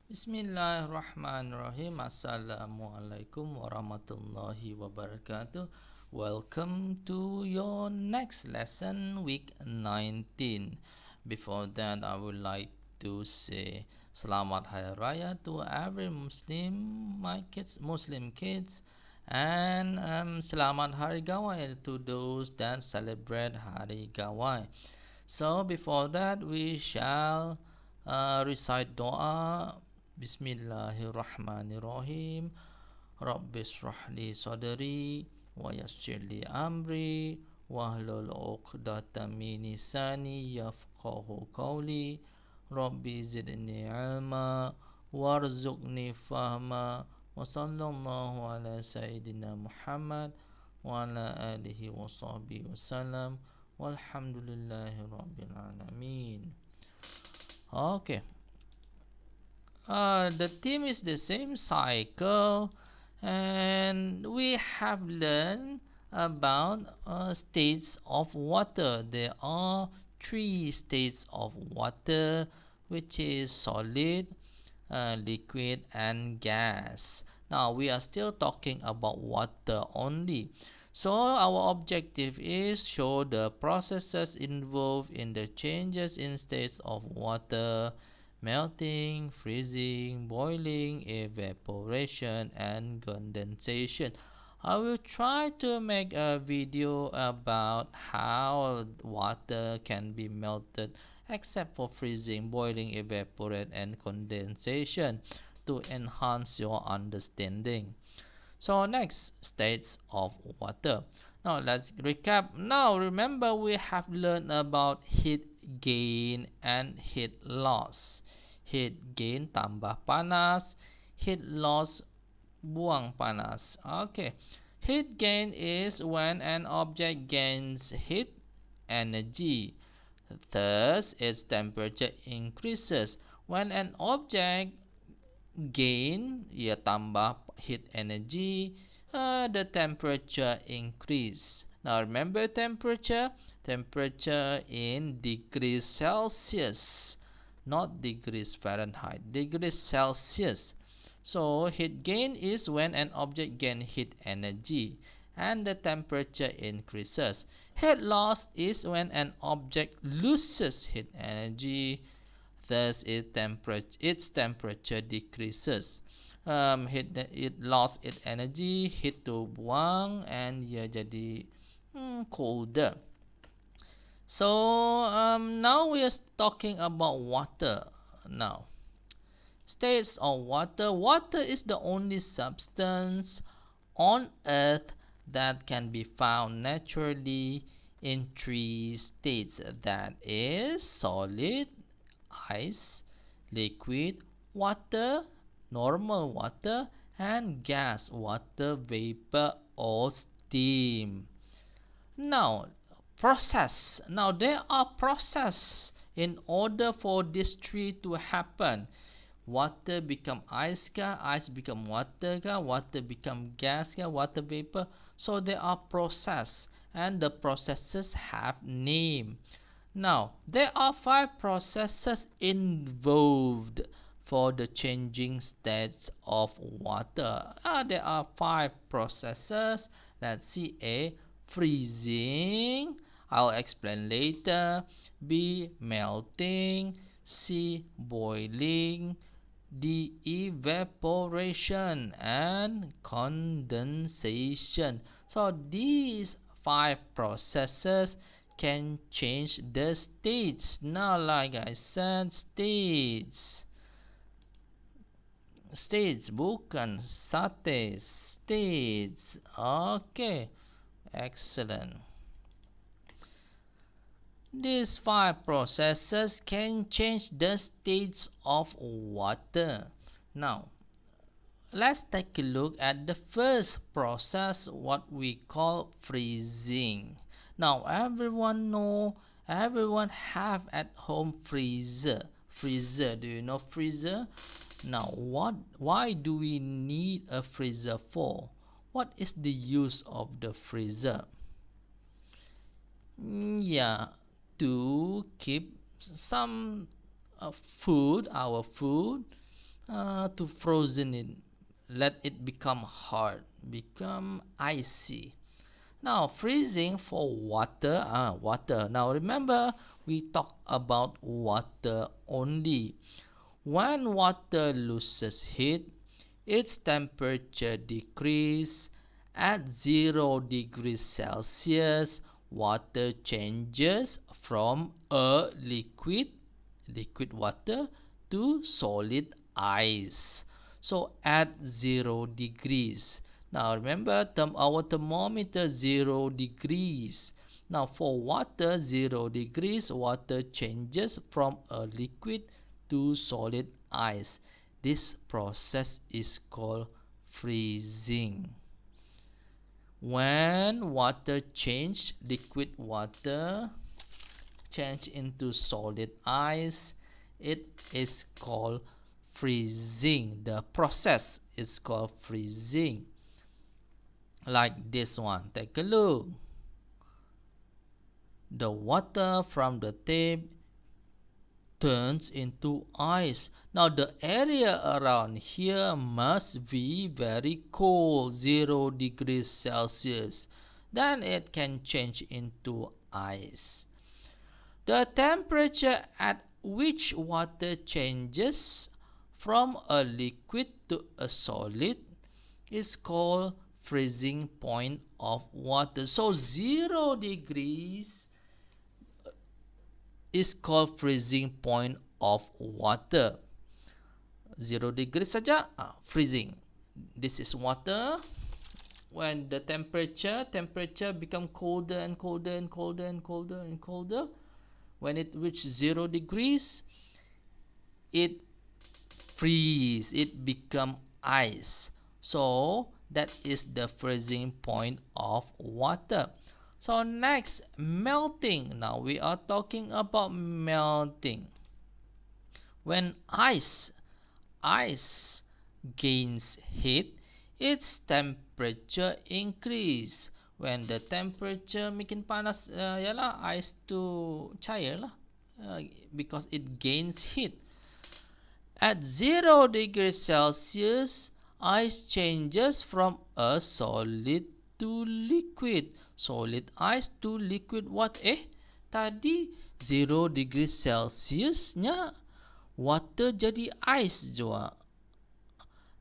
Bismillahirrahmanirrahim. Assalamualaikum warahmatullahi wabarakatuh. Welcome to your next lesson, week 19. Before that, I would like to say Selamat Hari Raya to every Muslim kids, and Selamat Hari Gawai to those that celebrate Hari Gawai. So before that, we shall recite doa. Bismillahirrahmanirrahim. Rabbi shrahli sadri wa yassirli amri wahlul 'uqdatam min lisani yafqahu qawli. Rabbi zidni ilma warzuqni fahma wa sallallahu ala sayyidina Muhammad wa ala alihi wa sahbihi wasallam walhamdulillahi rabbil alamin. Okay. The theme is the same cycle, and we have learned about states of water. There are three states of water, which is solid, liquid, and gas. Now we are still talking about water only. So our objective is show the processes involved in the changes in states of water: melting, freezing, boiling, evaporation, and condensation. I will try to make a video about how water can be melted except for freezing, boiling, evaporate, and condensation to enhance your understanding. So next, states of water. Now let's recap. Now remember, we have learned about heat gain and heat loss. Heat gain tambah panas, heat loss buang panas. Okay. Heat gain is when an object gains heat energy. Thus, its temperature increases. When an object gain, ia tambah heat energy, the temperature increase. Now remember temperature in degrees Celsius, not degrees Fahrenheit, degrees Celsius. So heat gain is when an object gain heat energy and the temperature increases. Heat loss is when an object loses heat energy, thus its temperature decreases. It lost its energy, heat tu buang, and ia jadi colder. So now we are talking about water. Now, states of water. Water is the only substance on earth that can be found naturally in three states, that is solid, ice, liquid, water, normal water, and gas, water, vapor, or steam. Now, process. Now, there are process in order for this three to happen. Water become ice ka, ice become water ka, water become gas ka, water vapor. So there are process, and the processes have name. Now, there are 5 processes involved for the changing states of water. There are 5 processes. Let's see. A, freezing. I'll explain later. B, melting. C, boiling. D, evaporation, and condensation. So these 5 processes can change the states. Now, like I said, states bukan sate, states. Okay, excellent. These 5 processes can change the states of water. Now, let's take a look at the first process, what we call freezing. Now, everyone have at home freezer. Do you know freezer? Now, why do we need a freezer for? What is the use of the freezer? Yeah, to keep some food, our food, to frozen it, let it become hard, become icy. Now freezing for water, water. Now remember we talk about water only. When water loses heat, its temperature decreases. At 0 degrees Celsius, water changes from a liquid water to solid ice. So at 0 degrees. Now remember our thermometer 0 degrees. Now for water 0 degrees, water changes from a liquid to solid ice. This process is called freezing. When water change, liquid water change into solid ice, it is called freezing. The process is called freezing. Like this one, take a look. The water from the tap turns into ice. Now the area around here must be very cold, 0 degrees Celsius. Then it can change into ice. The temperature at which water changes from a liquid to a solid is called freezing point of water. So 0 degrees is called freezing point of water. 0 degrees saja freezing. This is water. When the temperature become colder and colder and colder and colder and colder, when it reaches 0 degrees, it freeze, it become ice. So that is the freezing point of water. So next, melting. Now we are talking about melting. When ice gains heat, its temperature increase. When the temperature makin panas, yalah ice tu cair lah, because it gains heat. At 0 degrees Celsius, ice changes from a solid to liquid. Solid ice to liquid what? Tadi 0 degrees Celsius nya water jadi ice jua.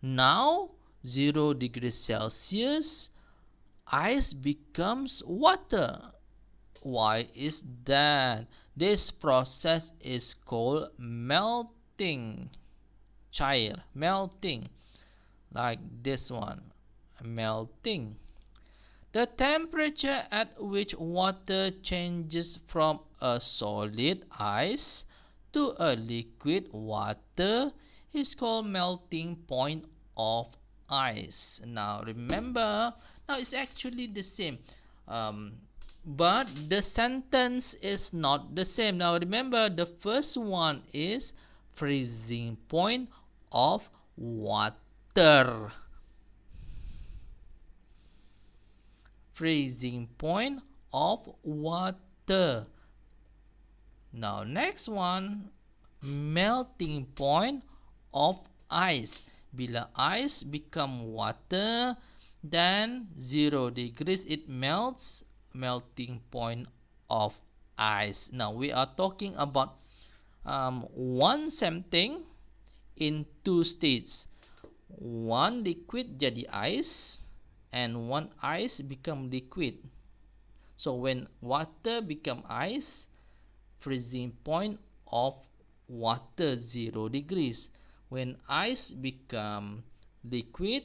Now 0 degrees Celsius, ice becomes water. Why is that? This process is called melting. Cair, melting. Like this one, melting. The temperature at which water changes from a solid ice to a liquid water is called melting point of ice. Now remember, now it's actually the same, but the sentence is not the same. Now remember, the first one is freezing point of water. Freezing point of water. Now next one, melting point of ice. Bila ice become water, then 0 degrees it melts, melting point of ice. Now we are talking about one same thing in two states. One liquid jadi ice, and one ice become liquid. So when water become ice, freezing point of water 0 degrees. When ice become liquid,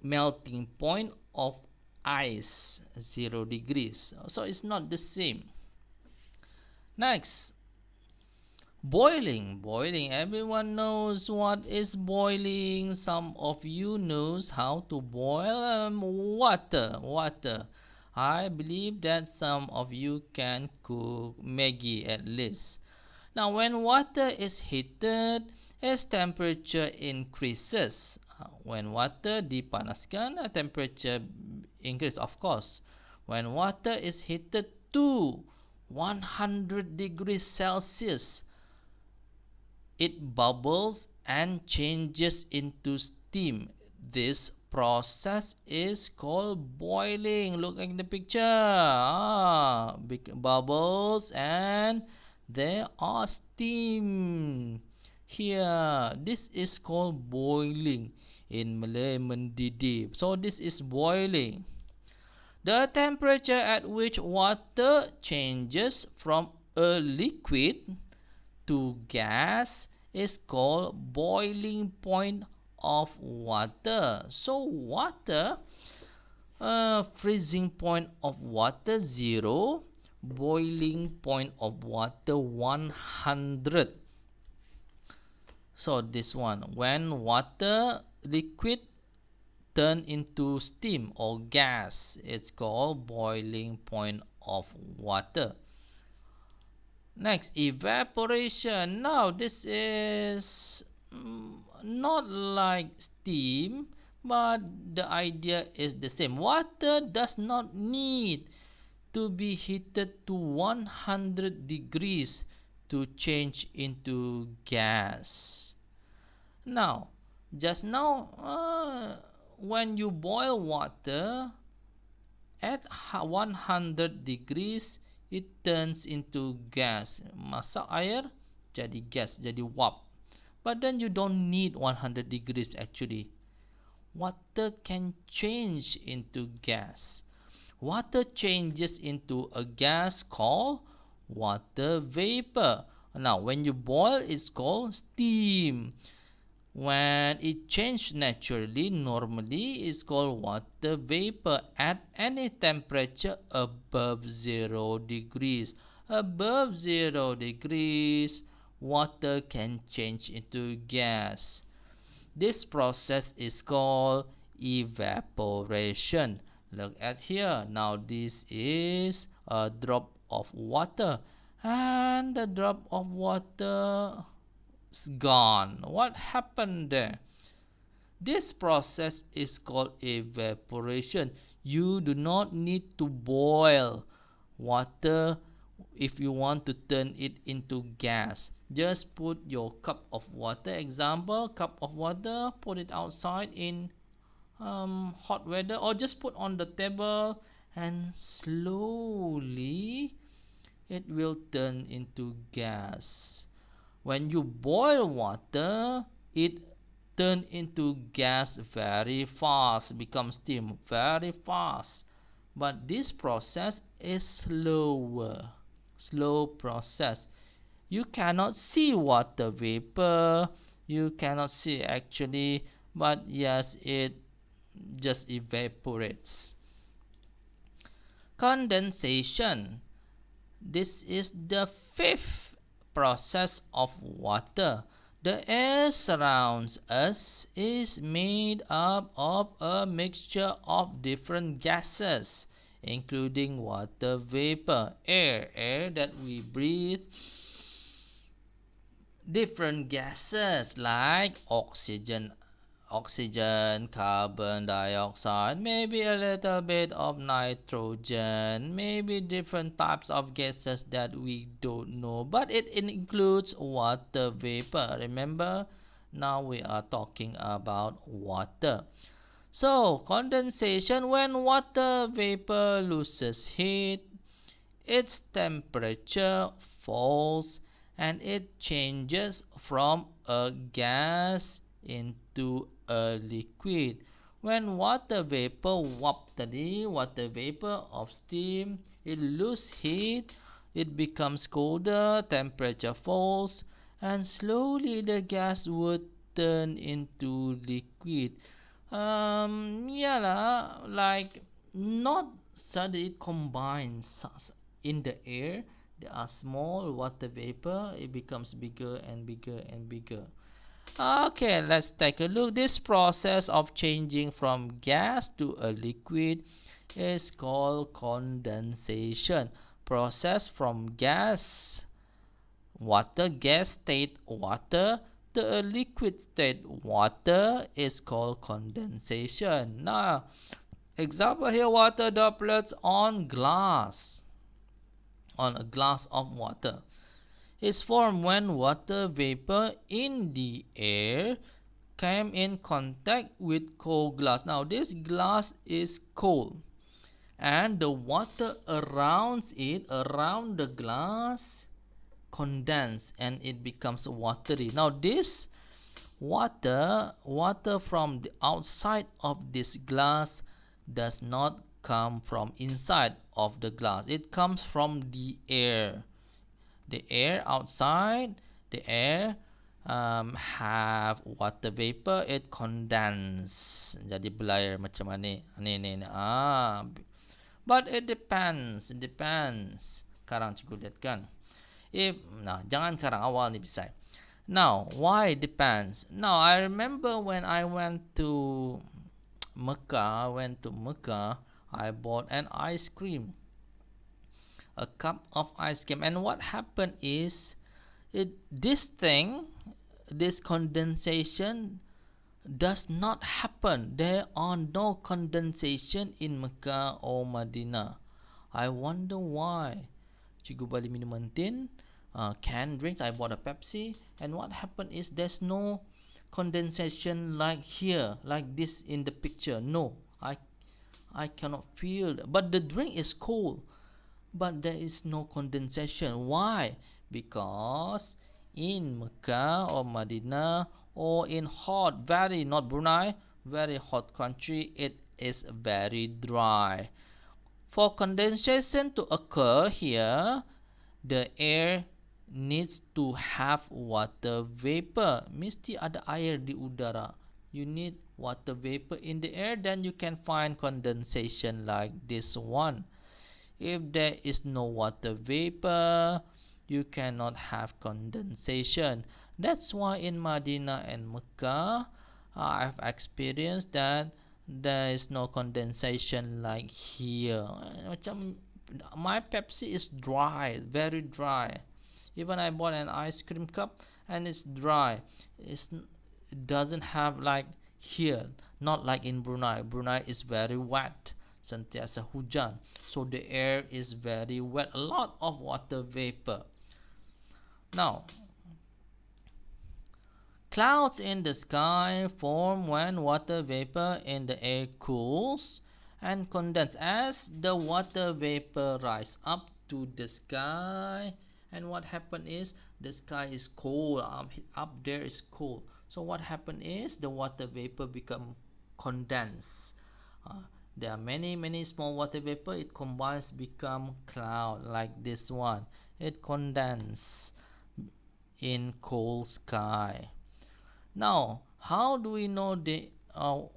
melting point of ice 0 degrees. So it's not the same. Next, boiling. Boiling, everyone knows what is boiling. Some of you knows how to boil water. I believe that some of you can cook Maggi at least. Now when water is heated, its temperature increases. When water dipanaskan, temperature increase, of course. When water is heated to 100 degrees Celsius, it bubbles and changes into steam. This process is called boiling. Look at the picture. Big bubbles and there are steam. Here, this is called boiling. In Malay, mendidih. So this is boiling. The temperature at which water changes from a liquid to gas is called boiling point of water. So water, freezing point of water 0, boiling point of water 100. So this one, when water liquid turn into steam or gas, it's called boiling point of water. Next, evaporation. Now this is not like steam, but the idea is the same. Water does not need to be heated to 100 degrees to change into gas. Now, just now, when you boil water at 100 degrees, it turns into gas. Masak air jadi gas, jadi uap. But then you don't need 100 degrees actually. Water can change into gas. Water changes into a gas called water vapor. Now, when you boil, it's called steam. When it changes naturally, normally, it's called water vapor at any temperature above 0 degrees. Above 0 degrees, water can change into gas. This process is called evaporation. Look at here. Now this is a drop of water, and the drop of water is gone. What happened there? This process is called evaporation. You do not need to boil water if you want to turn it into gas. Just put your cup of water, example, cup of water, put it outside in hot weather, or just put on the table, and slowly it will turn into gas. When you boil water, it turns into gas very fast, becomes steam very fast. But this process is slow process. You cannot see water vapor, you cannot see actually, but yes, it just evaporates. Condensation. This is the fifth process of water. The air surrounds us is made up of a mixture of different gases, including water vapor, air that we breathe, different gases like oxygen, carbon dioxide, maybe a little bit of nitrogen, maybe different types of gases that we don't know, but it includes water vapor. Remember, now we are talking about water. So, condensation, when water vapor loses heat, its temperature falls and it changes from a gas into a liquid. When water vapor water vapor of steam, it loses heat, it becomes colder, temperature falls, and slowly the gas would turn into liquid. Like not suddenly it combines in the air. There are small water vapor, it becomes bigger and bigger and bigger. Okay, let's take a look. This process of changing from gas to a liquid is called condensation. Process from gas state water to a liquid state water is called condensation. Now, example here, water droplets on a glass of water. is formed when water vapor in the air came in contact with cold glass. Now this glass is cold and the water around it, around the glass, condense and it becomes watery. Now this water from the outside of this glass does not come from inside of the glass. It comes from the air. The air outside, the air have water vapor, it condense jadi belair macam ni. But it depends. Sekarang cikgu lihat kan. Jangan karang awal ni bisa. Now, why depends? Now, I remember when I went to Mecca, I bought an ice cream. A cup of ice cream. And what happened is, this condensation does not happen. There are no condensation in Mecca or Madinah. I wonder why. Cikgu beli minuman tin, canned drinks. I bought a Pepsi, and what happened is there's no condensation like here, like this in the picture. No, I cannot feel. But the drink is cold, but there is no condensation. Why? Because in Mecca or Medina or in hot, not Brunei, very hot country, it is very dry. For condensation to occur here, the air needs to have water vapor. Mesti ada air di udara. You need water vapor in the air, then you can find condensation like this one. If there is no water vapor, you cannot have condensation. That's why in Medina and Mecca, I've experienced that there is no condensation like here. Macam my Pepsi is dry, very dry. Even I bought an ice cream cup and it's dry. It doesn't have like here, not like in Brunei. Brunei is very wet, sentiasa hujan, so the air is very wet, a lot of water vapor. Now, clouds in the sky form when water vapor in the air cools and condense. As the water vapor rise up to the sky, and what happened is the sky is cold, up there is cold, so what happened is the water vapor become condensed. There are many small water vapor, it combines become cloud like this one. It condense in cold sky. Now, how do we know the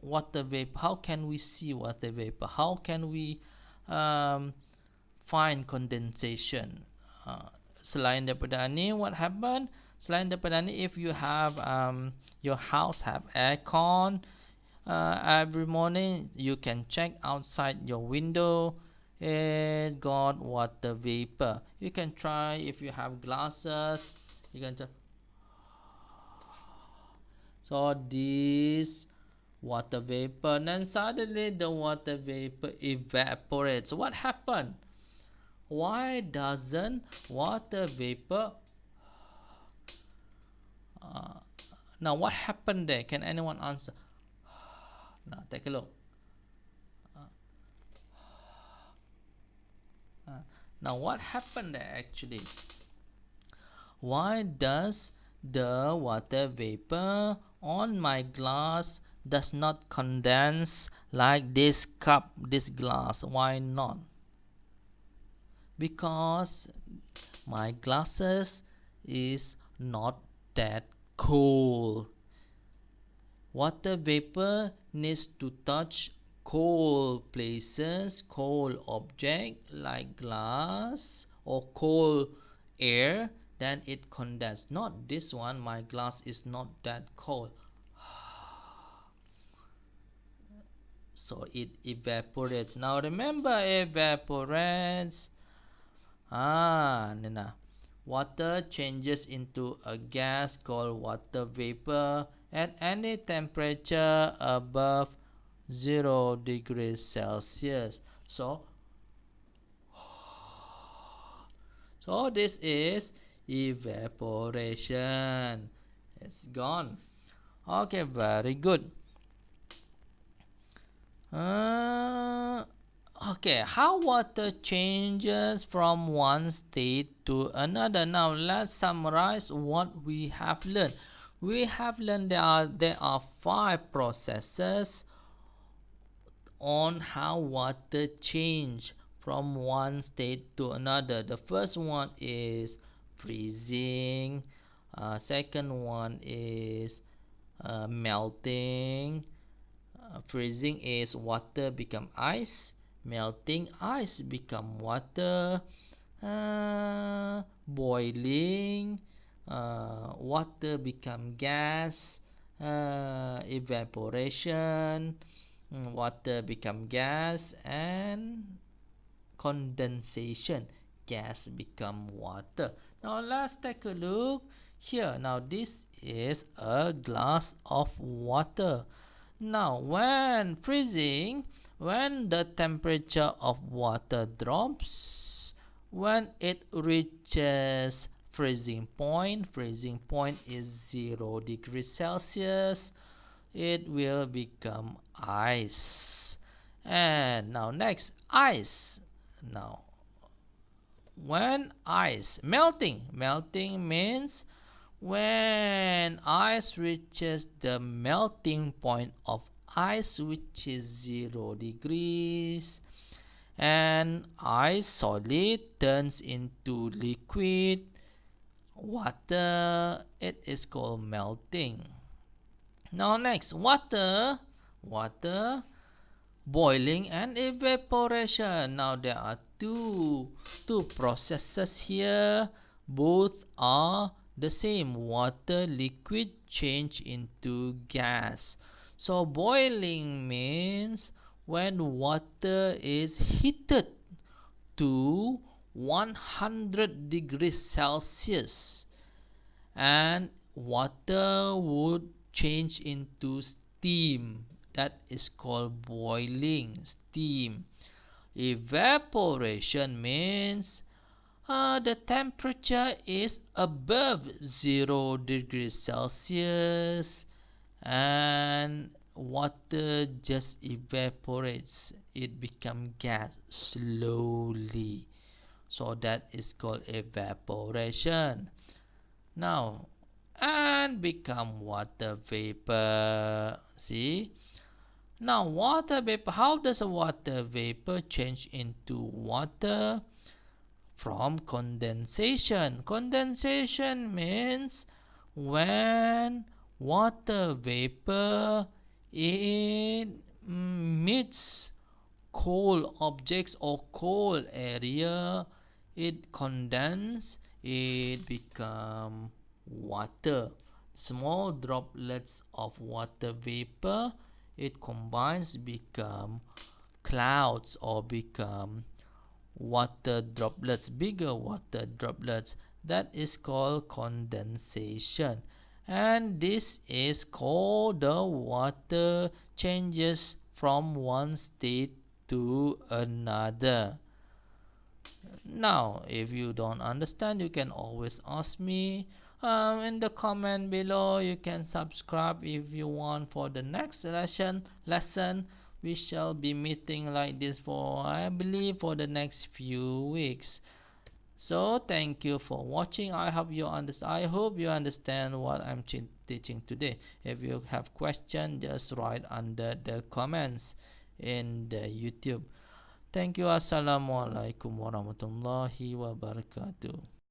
water vapor? How can we see water vapor? How can we find condensation? Selain daripada ni, what happen? Selain daripada ni, if you have your house have aircon, every morning you can check outside your window, it got water vapor. You can try, if you have glasses, you can just, so this water vapor, and then suddenly the water vapor evaporates. So what happened? Why doesn't water vapor now what happened there? Can anyone answer? Now take a look. Now what happened there actually? Why does the water vapor on my glass does not condense like this cup, this glass? Why not? Because my glasses is not that cold. Water vapor needs to touch cold places, cold object like glass or cold air, then it condenses. Not this one, my glass is not that cold, so it evaporates. Now remember, evaporates. Water changes into a gas called water vapor at any temperature above 0 degrees Celsius. So this is Evaporation. It's gone. Okay, very good. Uh, okay, how water changes from one state to another. Now let's summarize what we have learned. We have learned there are 5 processes on how water change from one state to another. The first one is freezing. Second one is melting. Freezing is water become ice. Melting, ice become water. Boiling, water become gas. Evaporation, water become gas. And condensation, gas become water. Now let's take a look here. Now this is a glass of water. Now when freezing, when the temperature of water drops, when it reaches freezing point is 0 degrees Celsius, it will become ice. And now next, ice. Now when ice melting means when ice reaches the melting point of ice, which is 0 degrees, and ice solid turns into liquid water, it is called melting. Now next, water boiling and evaporation. Now there are two processes here. Both are the same. Water liquid change into gas. So boiling means when water is heated to 100 degrees Celsius and water would change into steam. That is called boiling, steam. Evaporation means the temperature is above 0 degrees Celsius and water just evaporates. It becomes gas slowly. So that is called evaporation. Now, and become water vapor. See? Now, water vapor, how does a water vapor change into water? From condensation. Condensation means when water vapor it meets cold objects or cold area, it condense, it become water. Small droplets of water vapor, it combines become clouds or become water droplets, bigger water droplets. That is called condensation. And this is called the water changes from one state to another. Now, if you don't understand, you can always ask me in the comment below. You can subscribe if you want for the next lesson. We shall be meeting like this for, I believe, for the next few weeks. So thank you for watching. I hope you understand what I'm teaching today. If you have questions, just write under the comments in the YouTube. Thank you. Assalamualaikum warahmatullahi wabarakatuh.